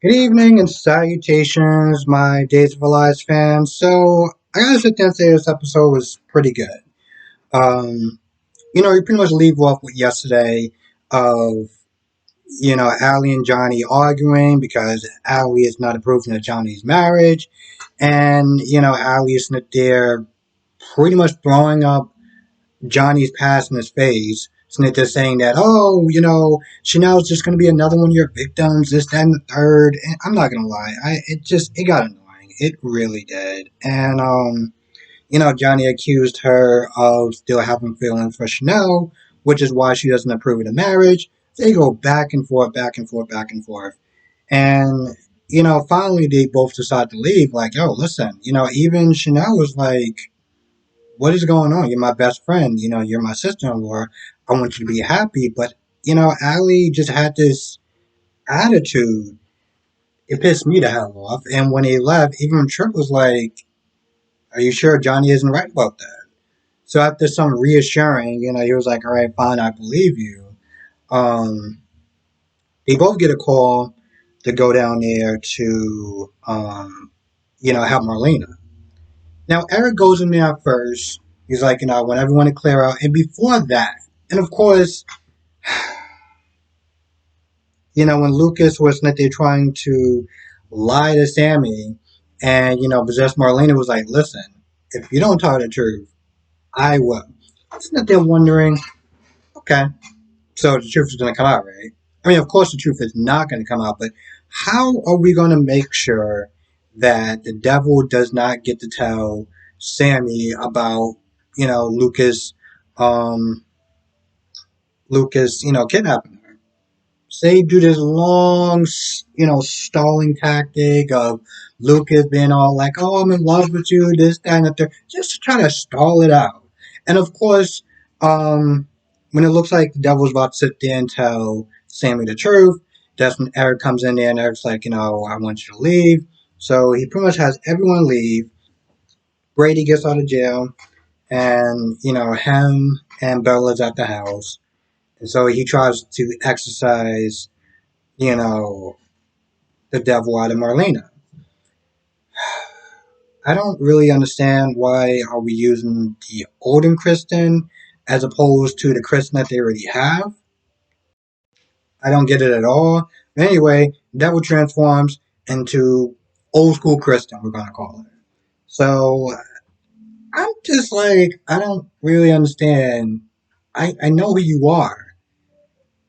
Good evening and salutations, my Days of Our Lives fans. So, I gotta sit there and say this episode was pretty good. Um, you pretty much leave off with yesterday of, Allie and Johnny arguing because Allie is not approving of Johnny's marriage. And, Allie is there pretty much throwing up Johnny's past in his face. Snitcher saying that, oh, Chanel's just going to be another one of your victims, this, that, and the third. And I'm not going to lie. It got annoying. It really did. And, Johnny accused her of still having feelings for Chanel, which is why she doesn't approve of the marriage. They go back and forth, back and forth, back and forth. And, finally they both decide to leave. Like, yo, listen, even Chanel was like, what is going on? You're my best friend. You're my sister-in-law. I want you to be happy. But, Allie just had this attitude. It pissed me the hell off. And when he left, even Tripp was like, are you sure Johnny isn't right about that? So after some reassuring, he was like, all right, fine, I believe you. Um, they both get a call to go down there to, help Marlena. Now, Eric goes in there first. He's like, I want everyone to clear out. And before that, and of course, when Lucas was not there trying to lie to Sammy and, possess Marlena was like, listen, if you don't tell the truth, I will. It's not there wondering, okay, so the truth is going to come out, right? I mean, of course, the truth is not going to come out, but how are we going to make sure that the devil does not get to tell Sammy about, Lucas, um, kidnapping her? Say do this long, stalling tactic of Lucas being all like, "Oh, I'm in love with you," this, that, and the third, just to try to stall it out. And of course, um, when it looks like the devil's about to sit there and tell Sammy the truth, that's when Eric comes in there and Eric's like, I want you to leave. So he pretty much has everyone leave. Brady gets out of jail, and him and Bella's at the house. And so he tries to exercise you know, the devil out of Marlena. I don't really understand why are we using the olden Kristen as opposed to the Kristen that they already have. I don't get it at all. But anyway, devil transforms into old school Kristen, we're gonna call it. So I'm just like, I don't really understand. I know who you are.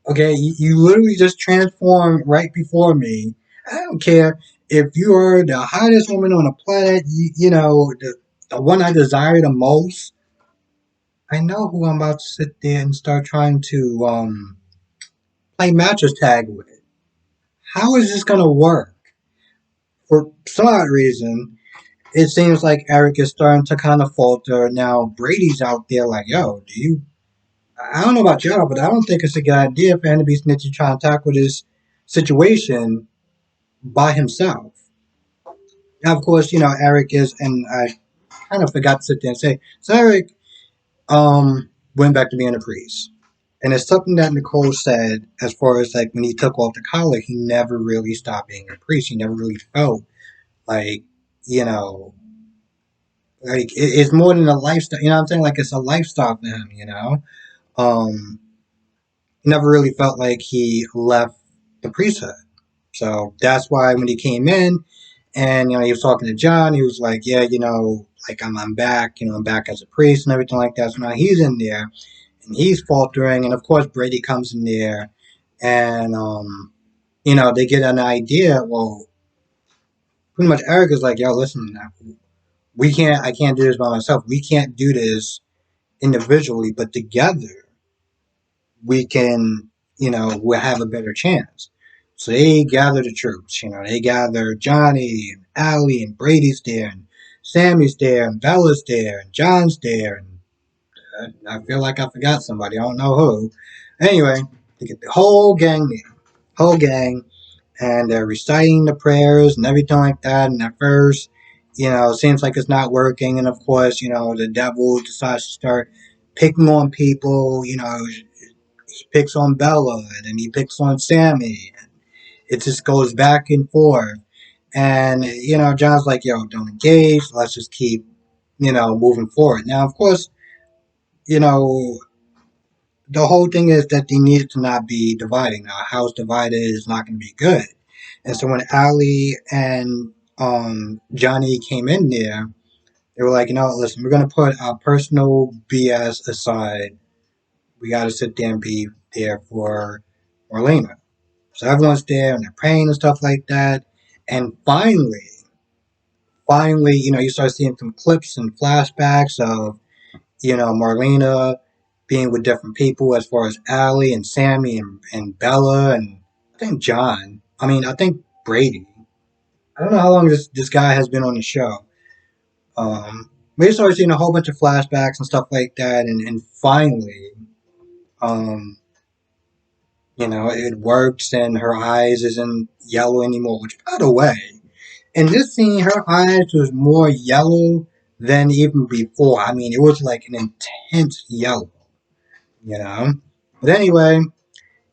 Okay, you literally just transformed right before me. I don't care if you are the hottest woman on the planet, the one I desire the most. I know who I'm about to sit there and start trying to play mattress tag with. How is this going to work? For some odd reason, it seems like Eric is starting to kind of falter. Now, Brady's out there like, yo, do you. I don't know about y'all, but I don't think it's a good idea for him to be snitching trying to tackle this situation by himself. Now, of course, Eric is, and I kind of forgot to sit there and say, so Eric went back to being a priest. And it's something that Nicole said as far as like when he took off the collar, he never really stopped being a priest. He never really felt like, you know, it's more than a lifestyle. You know what I'm saying? Like it's a lifestyle for him. Um, he never really felt like he left the priesthood. So that's why when he came in, and he was talking to John. He was like, "Yeah, like I'm back. I'm back as a priest and everything like that." So now he's in there and he's faltering, and of course Brady comes in there, and they get an idea. Well, pretty much Eric is like, "Yo, listen, we can't. I can't do this by myself. We can't do this individually, but together we can. We'll have a better chance." So they gather the troops. They gather Johnny and Allie and Brady's there, and Sammy's there, and Bella's there, and John's there, and I feel like I forgot somebody. I don't know who. Anyway, they get the whole gang there, whole gang, and they're reciting the prayers and everything like that. And at first, it seems like it's not working, and of course, the devil decides to start picking on people. He picks on Bella, and then he picks on Sammy, It just goes back and forth. And, John's like, yo, don't engage. Let's just keep, moving forward. Now, of course, you know, the whole thing is that they needed to not be dividing. Now, a house divided is not going to be good. And so when Allie and Johnny came in there, they were like, listen, we're going to put our personal BS aside. We got to sit there and be there for Marlena. So everyone's there and they're praying and stuff like that. And finally, you start seeing some clips and flashbacks of, Marlena being with different people as far as Allie and Sammy and Bella and I think John. I think Brady. I don't know how long this guy has been on the show. We started seeing a whole bunch of flashbacks and stuff like that, and finally, um, it works and her eyes isn't yellow anymore. Which, by the way, in this scene, her eyes was more yellow than even before. It was like an intense yellow, you know. But anyway,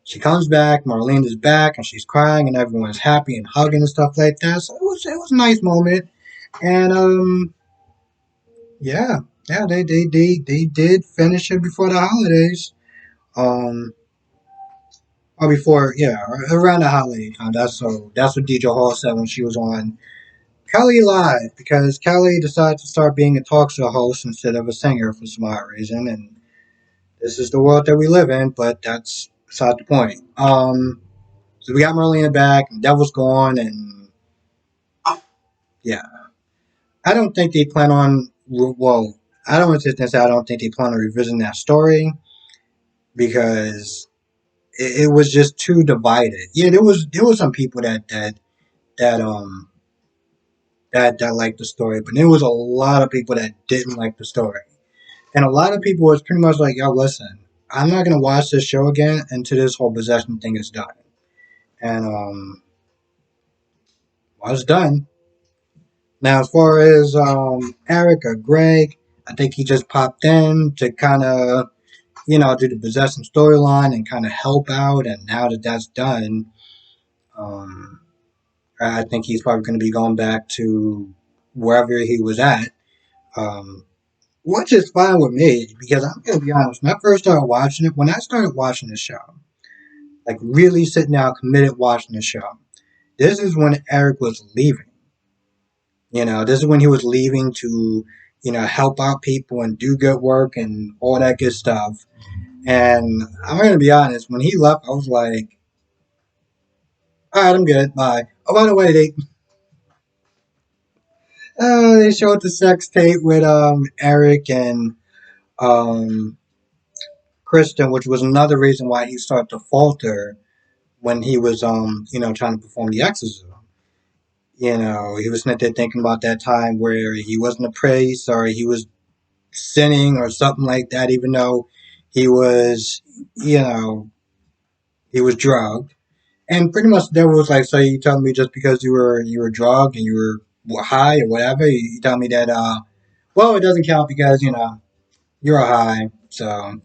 she comes back. Marlene is back, and she's crying, and everyone's happy and hugging and stuff like that. So it was a nice moment, and yeah, yeah, they did finish it before the holidays. Um, or before, yeah, around the holiday time. That's what DJ Hall said when she was on Kelly Live, because Kelly decided to start being a talk show host instead of a singer for some odd reason, and this is the world that we live in. But that's beside the point. So we got Marlena back, and Devil's gone, and yeah, I don't think they plan on. Well, I don't want to say I don't think they plan on revisiting that story because it was just too divided. Yeah, there was some people that that liked the story, but there was a lot of people that didn't like the story, and a lot of people was pretty much like, "Yo, listen, I'm not gonna watch this show again until this whole possession thing is done." And was done. Now, as far as Eric or Greg, I think he just popped in to kind of do the possession storyline and kind of help out. And now that that's done, um, I think he's probably going to be going back to wherever he was at, um, which is fine with me because I'm going to be honest. When I started watching the show, like really sitting down, committed watching the show, this is when Eric was leaving. This is when he was leaving to, help out people and do good work and all that good stuff. And I'm going to be honest, when he left, I was like, all right, I'm good. Bye. Oh, by the way, they showed the sex tape with Eric and um Kristen, which was another reason why he started to falter when he was trying to perform the exorcism. He was sitting there thinking about that time where he wasn't a priest or he was sinning or something like that, even though he was, you know, he was drugged. And pretty much the devil was like, so you telling me just because you were drugged and you were high or whatever, you tell me that well, it doesn't count because you're high. So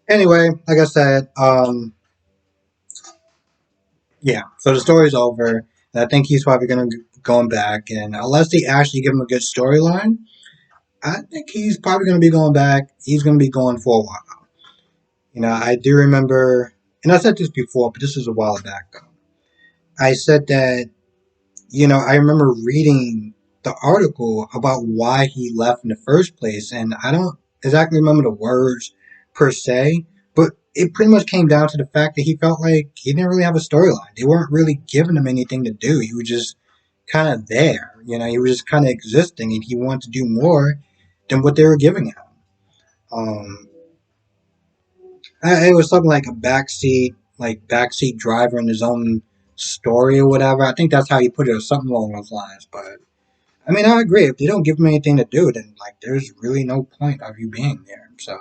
anyway, like I said, yeah. So the story's over, and I think he's probably gonna going back, and unless they actually give him a good storyline, I think he's probably gonna be going back. He's gonna be going for a while. I do remember, and I said this before, but this was a while back though. I said that I remember reading the article about why he left in the first place, and I don't exactly remember the words per se, but it pretty much came down to the fact that he felt like he didn't really have a storyline. They weren't really giving him anything to do. He was just kind of there. He was just kind of existing, and he wanted to do more than what they were giving him. Um, it was something like a backseat driver in his own story or whatever. I think that's how he put it, or something along those lines. But I agree. If they don't give him anything to do, then there's really no point of you being there. So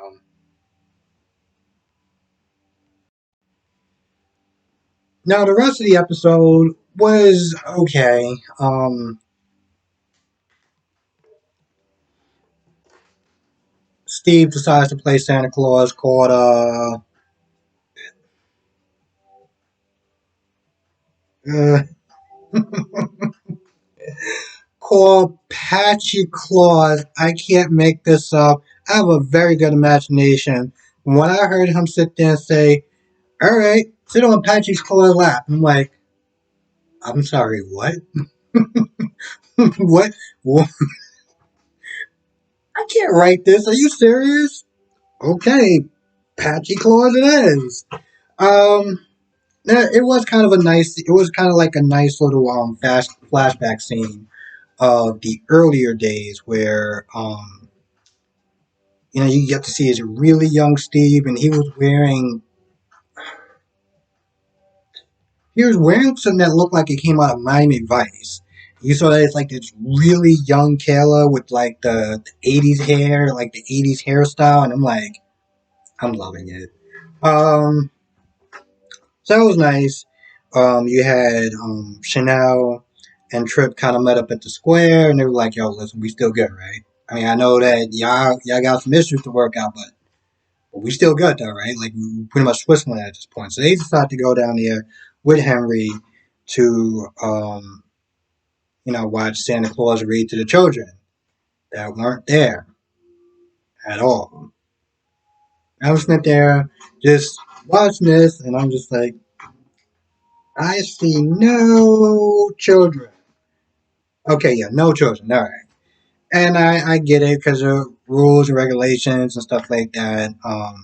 now the rest of the episode was okay. Steve decides to play Santa Claus, called Uh, called Patchy Claws. I can't make this up. I have a very good imagination. When I heard him sit there and say, "Alright, sit on Patchy Claw's lap," I'm like, I'm sorry, what? what? What? I can't write this. Are you serious? Okay, Patchy Claws it is. Um, it was kind of a nice. It was kind of like a nice little flashback scene of the earlier days where you get to see his really young Steve, and he was wearing something that looked like it came out of Miami Vice. You saw that it's like this really young Kayla with like the 80s hair, like the 80s hairstyle, and I'm like, I'm loving it. Um, so that was nice. You had Chanel and Trip kind of met up at the square, and they were like, "Yo, listen, we still good, right? I mean, I know that y'all got some issues to work out, but we still good though, right? Like we pretty much Switzerland at this point." So they decided to go down there with Henry to watch Santa Claus read to the children that weren't there at all. I was sitting there just watching this, and I'm just like, I see no children. Okay, yeah, no children. All right. And I get it because of rules and regulations and stuff like that. I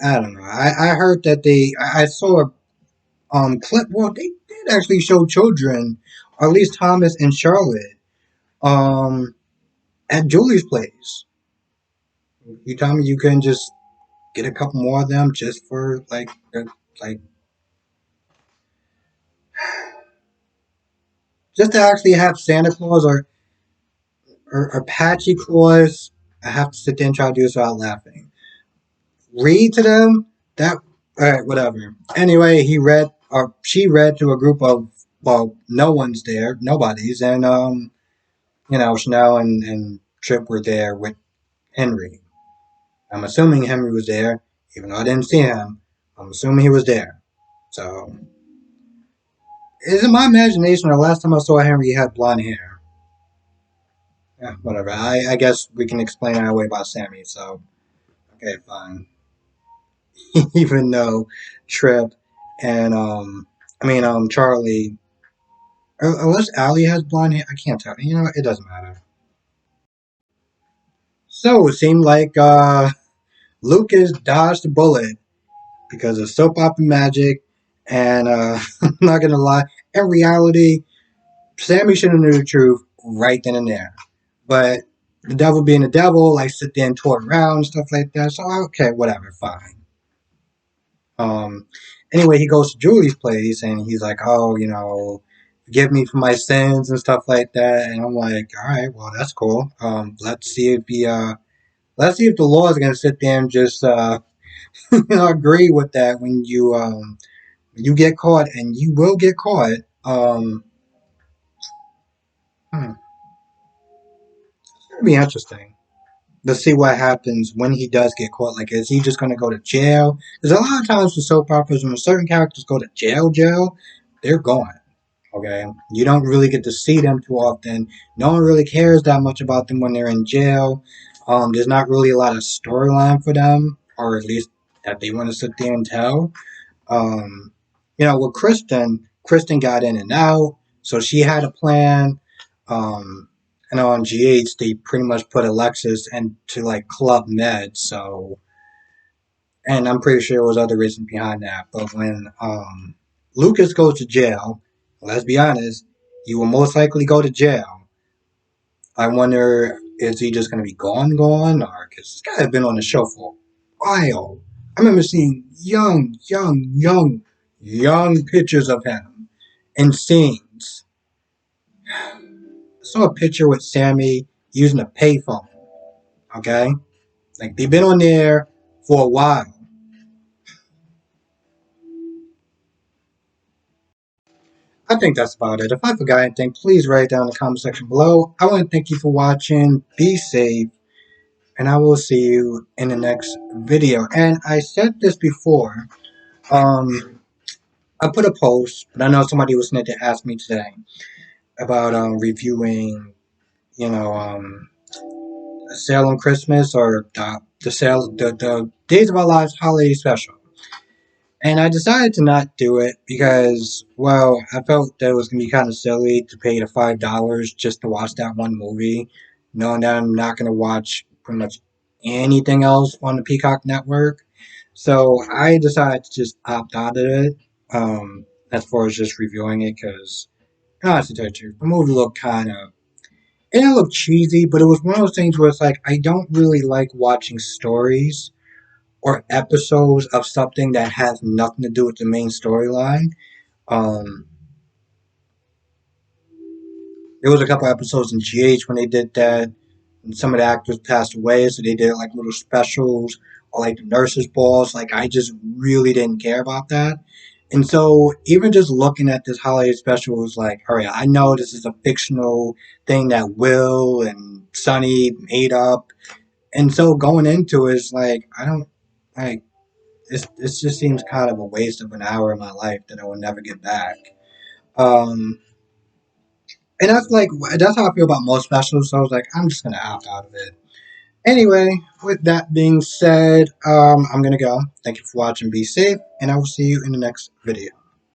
don't know. I heard that I saw a clip. Well, they did actually show children, or at least Thomas and Charlotte, um, at Julie's place. You tell me you couldn't just get a couple more of them just for like just to actually have Santa Claus or Patchy Claus. I have to sit there and try to do this without laughing. Read to them. That all right, whatever. Anyway, he read or she read to a group of no one's there, nobody's, and Chanel and Trip were there with Henry. I'm assuming Henry was there, even though I didn't see him. I'm assuming he was there. So, is it my imagination or last time I saw Henry he had blonde hair? Yeah, whatever. I guess we can explain our way about Sammy. So, okay, fine. Even though Trip and Charlie, unless Allie has blonde hair, I can't tell. You know, it doesn't matter. So it seemed like Lucas dodged a bullet because of soap opera magic, and I'm not gonna lie, in reality, Sammy should have knew the truth right then and there. But the devil being the devil, like sit there and tour around and stuff like that. So okay, whatever, fine. Um, anyway, he goes to Julie's place and he's like, "Oh, forgive me for my sins and stuff like that." And I'm like, "All right, well, that's cool. Let's see if the law is gonna sit there and just agree with that when you get caught, and you will get caught. It's gonna be interesting to see what happens when he does get caught. Like, is he just gonna go to jail? Because a lot of times with soap operas, when certain characters go to jail, they're gone. Okay, you don't really get to see them too often. No one really cares that much about them when they're in jail. There's not really a lot of storyline for them, or at least that they want to sit there and tell. Um, with Kristen got in and out, so she had a plan. And on GH, they pretty much put Alexis into like Club Med, so, and I'm pretty sure there was other reasons behind that. But when Lucas goes to jail, let's be honest, he will most likely go to jail. I wonder, is he just going to be gone, or because this guy has been on the show for a while. I remember seeing young pictures of him in scenes. I saw a picture with Sammy using a payphone. Okay, like they've been on there for a while. I think that's about it. If I forgot anything, please write it down in the comment section below. I want to thank you for watching. Be safe, and I will see you in the next video. And I said this before. Um, I put a post, but I know somebody was going to ask me today about reviewing, you know, Salem Christmas or the Days of Our Lives holiday special. And I decided to not do it because, well, I felt that it was going to be kind of silly to pay the $5 just to watch that one movie, knowing that I'm not going to watch pretty much anything else on the Peacock Network. So I decided to just opt out of it, as far as just reviewing it, because, honestly, to tell you the truth, the movie looked kind of, it didn't look cheesy, but it was one of those things where it's like, I don't really like watching stories or episodes of something that has nothing to do with the main storyline. Um, there was a couple episodes in GH when they did that, and some of the actors passed away, so they did like little specials or like the nurses' balls. Like I just really didn't care about that. And so even just looking at this holiday special was like, all right, I know this is a fictional thing that Will and Sonny made up. And so going into it is like, I don't like it just seems kind of a waste of an hour of my life that I will never get back. Um, and that's how I feel about most specials. So I was like, I'm just gonna opt out of it. Anyway, with that being said, I'm gonna go. Thank you for watching. Be safe, and I will see you in the next video.